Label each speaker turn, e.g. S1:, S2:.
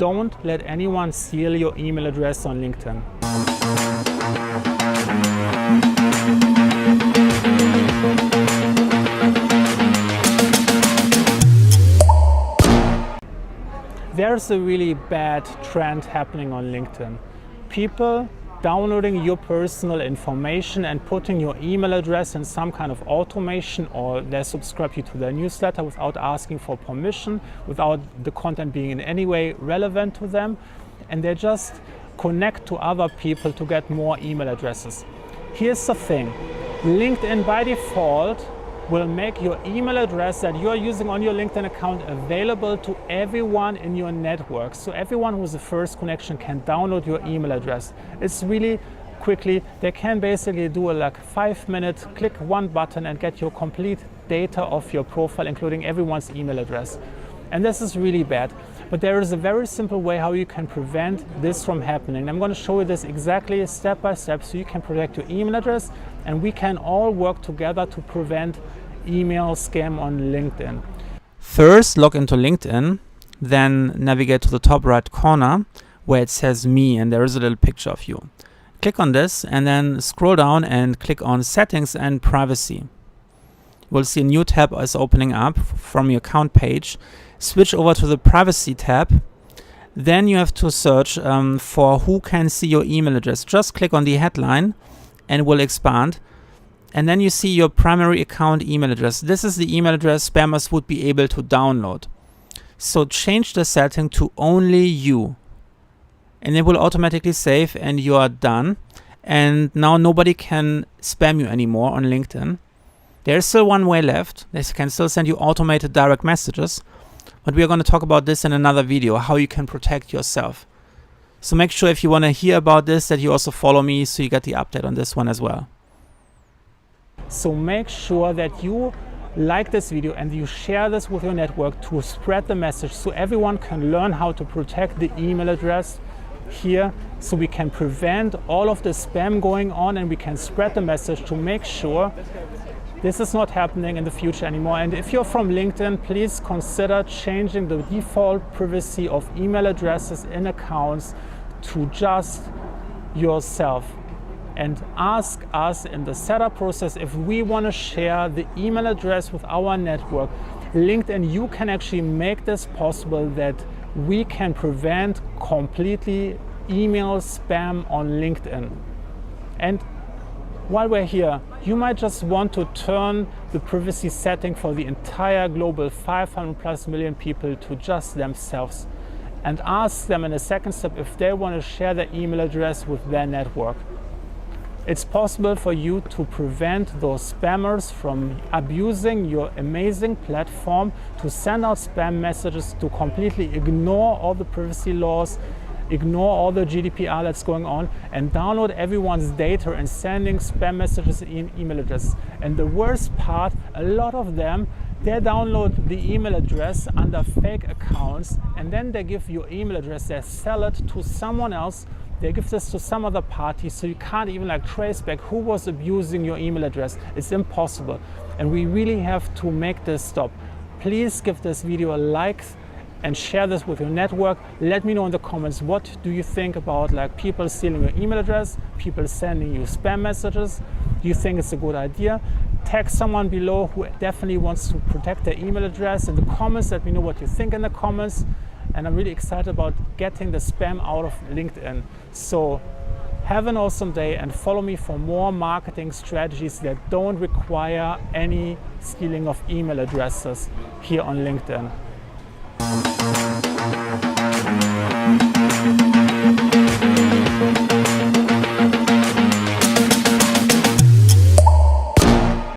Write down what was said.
S1: don't let anyone steal your email address on LinkedIn. There's a really bad trend happening on LinkedIn. People downloading your personal information and putting your email address in some kind of automation, or they subscribe you to their newsletter without asking for permission, without the content being in any way relevant to them, and they just connect to other people to get more email addresses. Here's the thing, LinkedIn by default will make your email address that you are using on your LinkedIn account available to everyone in your network. So everyone who's the first connection can download your email address. It's really quickly, they can basically do a 5-minute, click one button and get your complete data of your profile, including everyone's email address. And this is really bad. But there is a very simple way how you can prevent this from happening. I'm going to show you this exactly step by step so you can protect your email address and we can all work together to prevent email scam on LinkedIn. First, log into LinkedIn, then navigate to the top right corner where it says Me and there is a little picture of you. Click on this and then scroll down and click on Settings and Privacy. You will see a new tab is opening up from your account page. Switch over to the Privacy tab. Then you have to search for who can see your email address. Just click on the headline and it will expand. And then you see your primary account email address. This is the email address spammers would be able to download. So change the setting to only you. And it will automatically save and you are done. And now nobody can spam you anymore on LinkedIn. There's still one way left. They can still send you automated direct messages. But we are going to talk about this in another video, how you can protect yourself. So make sure if you want to hear about this that you also follow me so you get the update on this one as well. So make sure that you like this video and you share this with your network to spread the message so everyone can learn how to protect the email address here, so we can prevent all of the spam going on and we can spread the message to make sure this is not happening in the future anymore. And if you're from LinkedIn, please consider changing the default privacy of email addresses in accounts to just yourself. And ask us in the setup process if we want to share the email address with our network. LinkedIn, you can actually make this possible that we can prevent completely email spam on LinkedIn. And while we're here, you might just want to turn the privacy setting for the entire global 500+ million people to just themselves and ask them in a second step if they want to share their email address with their network. It's possible for you to prevent those spammers from abusing your amazing platform to send out spam messages, to completely ignore all the privacy laws, ignore all the GDPR that's going on, and download everyone's data and sending spam messages in email address. And the worst part, a lot of them, they download the email address under fake accounts and then they give your email address, they sell it to someone else. They give this to some other party, so you can't even trace back who was abusing your email address. It's impossible. And we really have to make this stop. Please give this video a like and share this with your network. Let me know in the comments, what do you think about people stealing your email address, people sending you spam messages? Do you think it's a good idea? Tag someone below who definitely wants to protect their email address in the comments. Let me know what you think in the comments. And I'm really excited about getting the spam out of LinkedIn. So have an awesome day and follow me for more marketing strategies that don't require any stealing of email addresses here on LinkedIn.